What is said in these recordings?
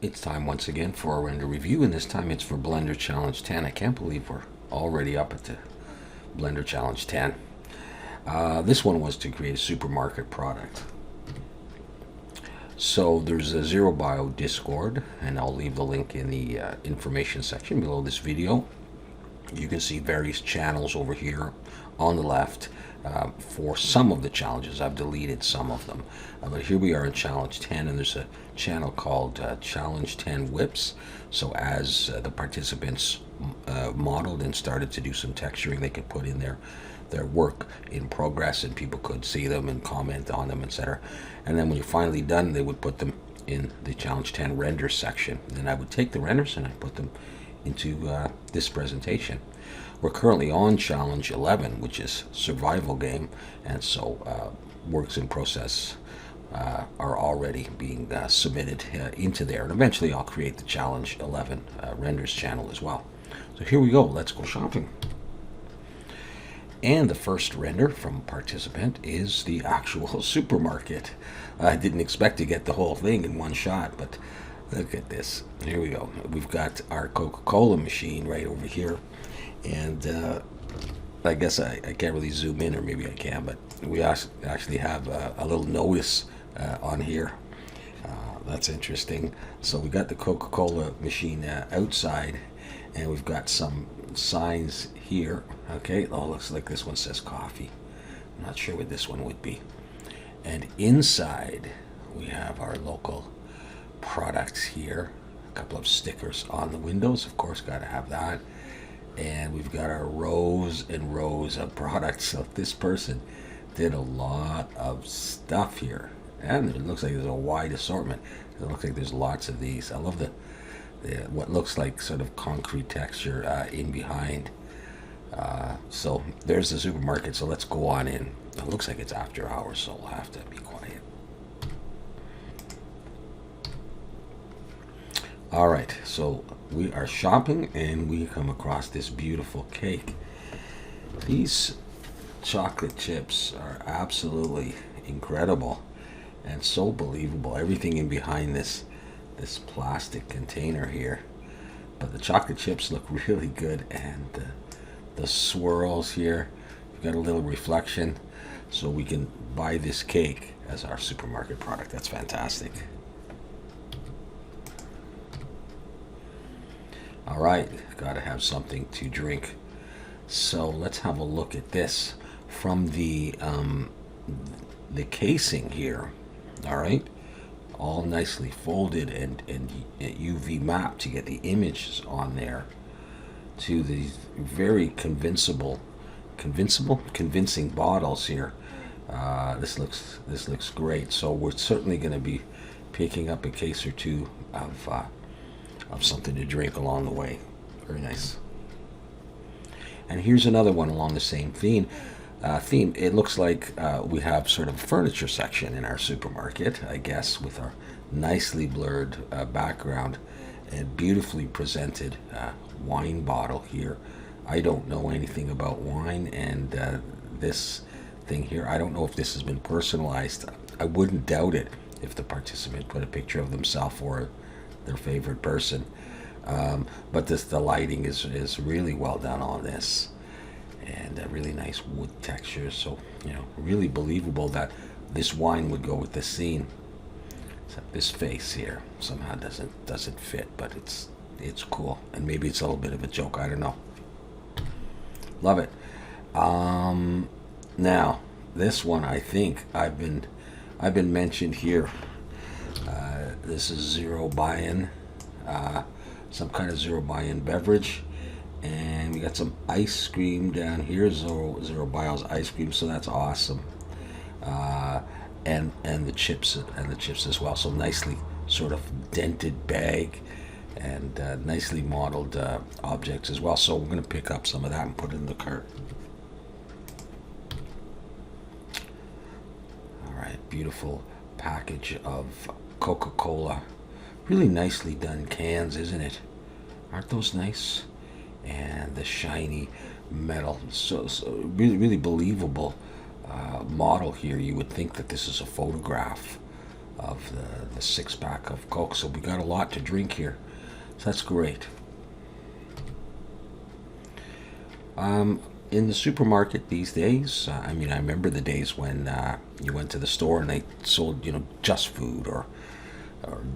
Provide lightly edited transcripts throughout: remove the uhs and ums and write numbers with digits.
It's time once again for our render review, and this time it's for Blender Challenge 10. I can't believe we're already up at the Blender Challenge 10. This one was to create a supermarket product. So there's a zerobio Discord, and I'll leave the link in the information section below this video. You can see various channels over here on the left for some of the challenges. I've deleted some of them. But here we are in Challenge 10, and there's a channel called Challenge 10 Whips. So as the participants modeled and started to do some texturing, they could put in their work in progress, and people could see them and comment on them, etc. And then when you're finally done, they would put them in the Challenge 10 render section. Then I would take the renders and I put them into this presentation. We're currently on Challenge 11, which is survival game, and so works in process are already being submitted into there, and eventually I'll create the Challenge 11 renders channel as well. So here we go, let's go shopping. And the first render from a participant is the actual supermarket. I didn't expect to get the whole thing in one shot, but look at this. Here we go. We've got our Coca-Cola machine right over here. And I guess I can't really zoom in, or maybe I can, but we actually have a little notice on here. That's interesting. So we got the Coca-Cola machine outside, and we've got some signs here. Okay, oh, looks like this one says coffee. I'm not sure what this one would be. And inside we have our local products here. A couple of stickers on the windows, of course, got to have that. And we've got our rows and rows of products. So this person did a lot of stuff here, and it looks like there's a wide assortment. It looks like there's lots of these. I love the what looks like sort of concrete texture in behind. So there's the supermarket. So let's go on in. It looks like it's after hours, so we'll have to be quiet. All right, so we are shopping, and we come across this beautiful cake. These chocolate chips are absolutely incredible and so believable. Everything in behind this plastic container here, but the chocolate chips look really good, and the swirls here, we've got a little reflection, so we can buy this cake as our supermarket product. That's fantastic. All right, gotta have something to drink. So let's have a look at this from the casing here. All right, all nicely folded and UV mapped to get the images on there, to these very convincing bottles here. This looks great. So we're certainly going to be picking up a case or two of something to drink along the way. Very nice. And here's another one along the same theme. It looks like we have sort of a furniture section in our supermarket, I guess, with our nicely blurred background and beautifully presented wine bottle here. I don't know anything about wine, and this thing here, I don't know if this has been personalized. I wouldn't doubt it if the participant put a picture of themselves or their favorite person. But the lighting is really well done on this, and really nice wood texture. So, you know, really believable that this wine would go with the scene. Except this face here somehow doesn't fit, but it's cool, and maybe it's a little bit of a joke. I don't know. Love it. Now this one, I think I've been mentioned here. This is zerobio, some kind of zerobio beverage, and we got some ice cream down here. Zerobio's ice cream, so that's awesome. And the chips as well. So nicely sort of dented bag, and nicely modeled objects as well. So we're going to pick up some of that and put it in the cart. All right, beautiful package of Coca-Cola. Really nicely done cans, isn't it? Aren't those nice? And the shiny metal, so really believable model here. You would think that this is a photograph of the six pack of Coke. So we got a lot to drink here. So that's great. In the supermarket these days, I mean, I remember the days when you went to the store and they sold, just food or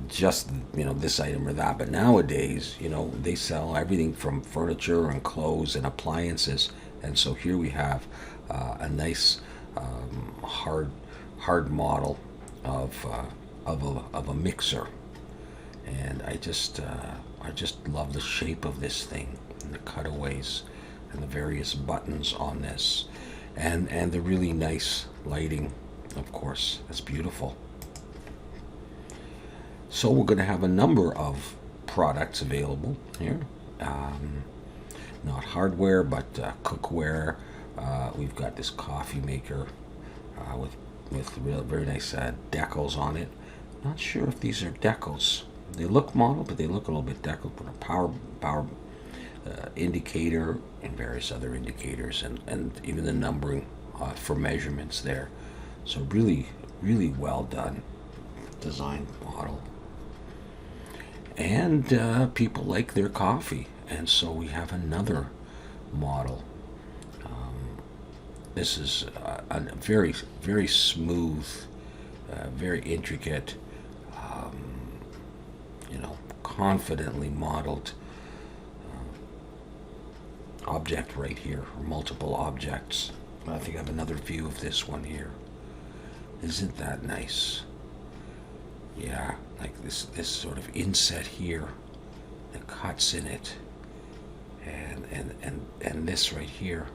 just, this item or that. But nowadays, they sell everything from furniture and clothes and appliances. And so here we have a nice hard model of a mixer, and I just love the shape of this thing and the cutaways and the various buttons on this, and the really nice lighting, of course. That's beautiful. So we're going to have a number of products available here. Not hardware, but cookware. We've got this coffee maker with very nice decals on it. Not sure if these are decals. They look model, but they look a little bit decals. But a power indicator and various other indicators, and even the numbering for measurements there. So really, really well done design model. And people like their coffee, and so we have another model. This is a very, very smooth, very intricate, confidently modeled object right here, or multiple objects. I think I have another view of this one here. Isn't that nice? Yeah, like this sort of inset here, the cuts in it, and this right here.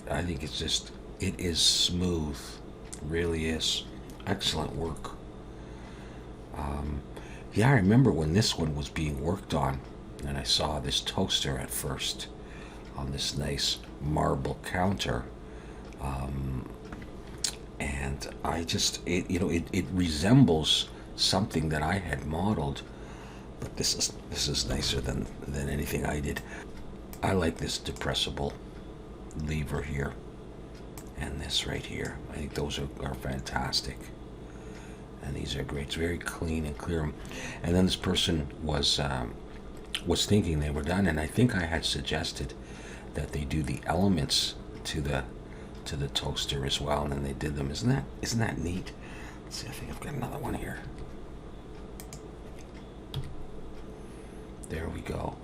I think it is smooth. It really is. Excellent work. Yeah, I remember when this one was being worked on, and I saw this toaster at first on this nice marble counter, and it resembles something that I had modeled, but this is nicer than anything I did. I like this depressible lever here and this right here. I think those are fantastic, and these are great. It's very clean and clear. And then this person was thinking they were done, and I think I had suggested that they do the elements to the toaster as well, and then they did them. Isn't that neat? Let's see, I think I've got another one here. There we go.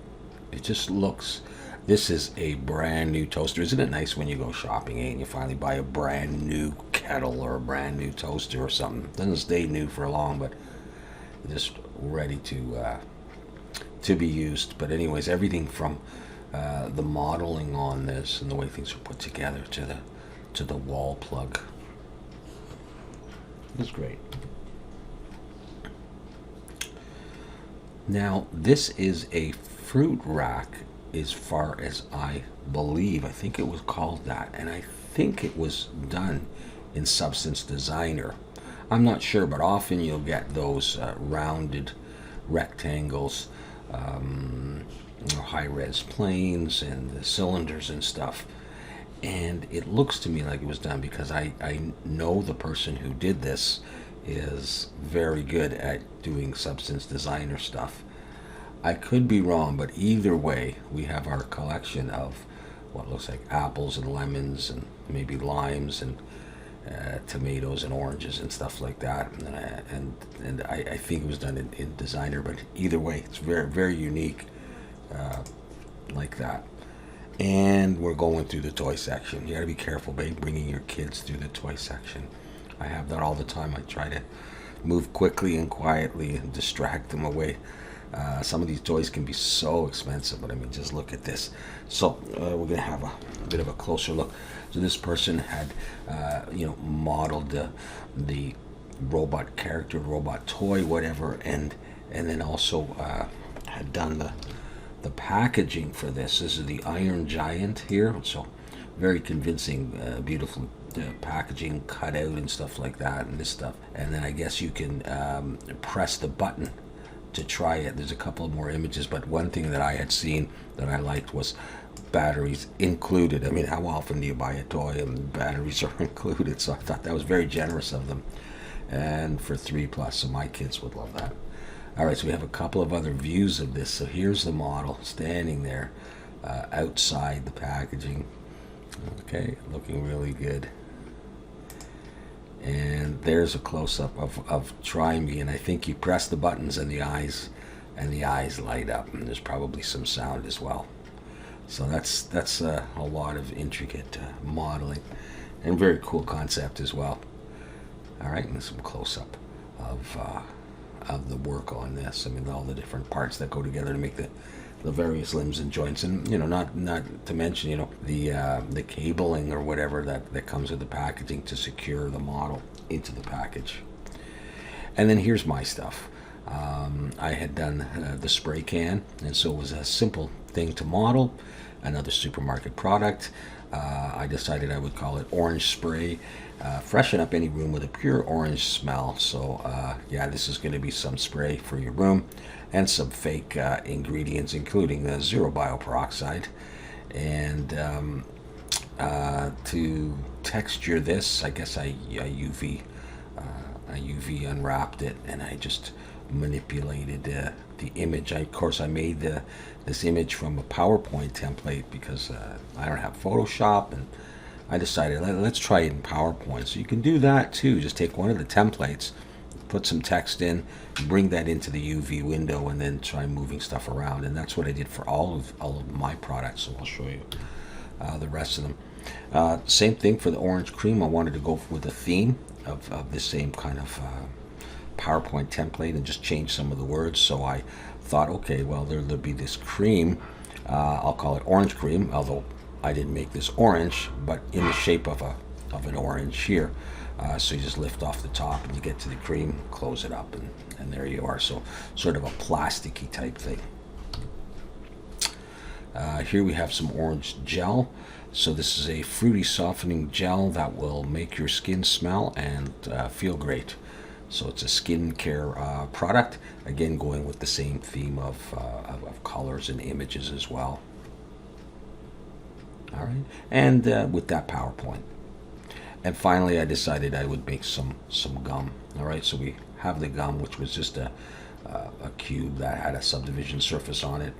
It just looks. This is a brand new toaster. Isn't it nice when you go shopping, and you finally buy a brand new kettle or a brand new toaster or something? Doesn't stay new for long, but just ready to be used. But anyways, everything from the modeling on this and the way things are put together to the wall plug. It's great. Now, this is a fruit rack, as far as I believe. I think it was called that, and I think it was done in Substance Designer. I'm not sure, but often you'll get those rounded rectangles, high-res planes and the cylinders and stuff. And it looks to me like it was done because I know the person who did this is very good at doing Substance Designer stuff. I could be wrong, but either way, we have our collection of what looks like apples and lemons and maybe limes and tomatoes and oranges and stuff like that. And I think it was done in Designer, but either way, it's very, very unique like that. And we're going through the toy section. You got to be careful, babe, bringing your kids through the toy section. I have that all the time. I try to move quickly and quietly and distract them away. Some of these toys can be so expensive, but I mean, just look at this. So we're going to have a bit of a closer look. So this person had, modeled the robot character, robot toy, whatever, and then also had done the packaging for this. This is the Iron Giant here, so very convincing, beautiful packaging, cut out and stuff like that, and this stuff. And then I guess you can press the button to try it. There's a couple more images, but one thing that I had seen that I liked was batteries included. I mean, how often do you buy a toy and batteries are included? So I thought that was very generous of them. and for 3+, so my kids would love that. All right, so we have a couple of other views of this. So here's the model standing there outside the packaging. Okay, looking really good. And there's a close-up of Try Me, and I think you press the buttons and the eyes light up, and there's probably some sound as well. So that's a lot of intricate modeling, and very cool concept as well. All right, and some close-up of the work on this. I mean, all the different parts that go together to make the various limbs and joints, and not to mention the cabling or whatever that comes with the packaging to secure the model into the package. And then here's my stuff. I had done the spray can, and so it was a simple thing to model. Another supermarket product. I decided I would call it orange spray. Freshen up any room with a pure orange smell. So yeah, this is going to be some spray for your room, and some fake ingredients, including the zerobio peroxide. And to texture this, I guess I UV unwrapped it, and I just manipulated the image. Of course, I made this image from a PowerPoint template because I don't have Photoshop, and I decided let's try it in PowerPoint. So you can do that too. Just take one of the templates, put some text in, bring that into the UV window, and then try moving stuff around. And that's what I did for all of my products. So I'll show you the rest of them. Same thing for the orange cream. I wanted to go with a theme of the same kind of PowerPoint template and just change some of the words. So I thought, okay, well, there'll be this cream. I'll call it orange cream, although I didn't make this orange, but in the shape of an orange here. So you just lift off the top and you get to the cream, close it up, and there you are. So sort of a plasticky type thing. Here we have some orange gel. So this is a fruity softening gel that will make your skin smell and feel great. So it's a skincare product, again going with the same theme of colors and images as well. All right, and with that PowerPoint. And finally, I decided I would make some gum. All right, so we have the gum, which was just a cube that had a subdivision surface on it.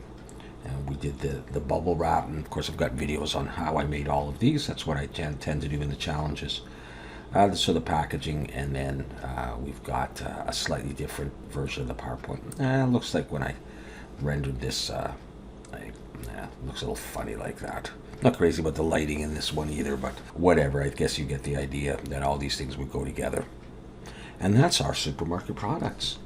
And we did the bubble wrap, and of course I've got videos on how I made all of these. That's what I tend to do in the challenges. So the packaging, and then we've got a slightly different version of the PowerPoint. It looks like when I rendered this, looks a little funny like that. Not crazy about the lighting in this one either, but whatever. I guess you get the idea that all these things would go together. And that's our supermarket products.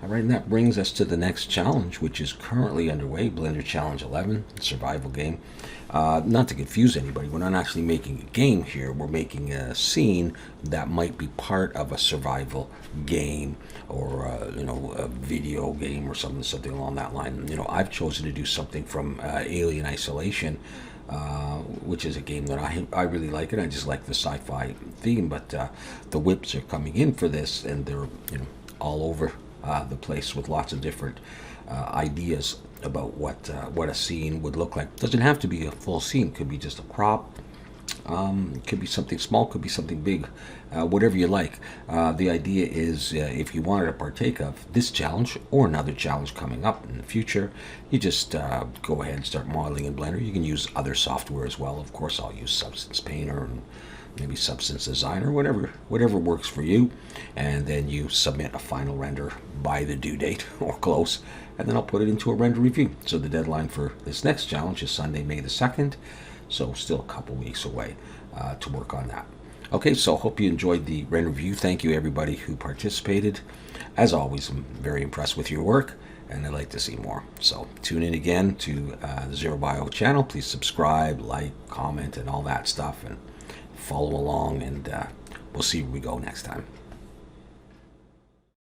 All right, and that brings us to the next challenge, which is currently underway, Blender Challenge 11, survival game. Not to confuse anybody, we're not actually making a game here. We're making a scene that might be part of a survival game, or a video game, or something along that line. I've chosen to do something from Alien Isolation, which is a game that I really like, and I just like the sci-fi theme. But the whips are coming in for this, and they're all over the place with lots of different ideas about what a scene would look like. Doesn't have to be a full scene. Could be just a prop. Could be something small. Could be something big. Whatever you like. The idea is, if you wanted to partake of this challenge or another challenge coming up in the future, you just go ahead and start modeling in Blender. You can use other software as well. Of course, I'll use Substance Painter and maybe Substance Designer, whatever works for you. And then you submit a final render by the due date or close, and then I'll put it into a render review. So the deadline for this next challenge is Sunday, May the 2nd. So still a couple weeks away to work on that. Okay, so hope you enjoyed the render review. Thank you everybody who participated. As always, I'm very impressed with your work, and I'd like to see more. So tune in again to the Zerobio channel. Please subscribe, like, comment, and all that stuff, and follow along, and we'll see where we go next time.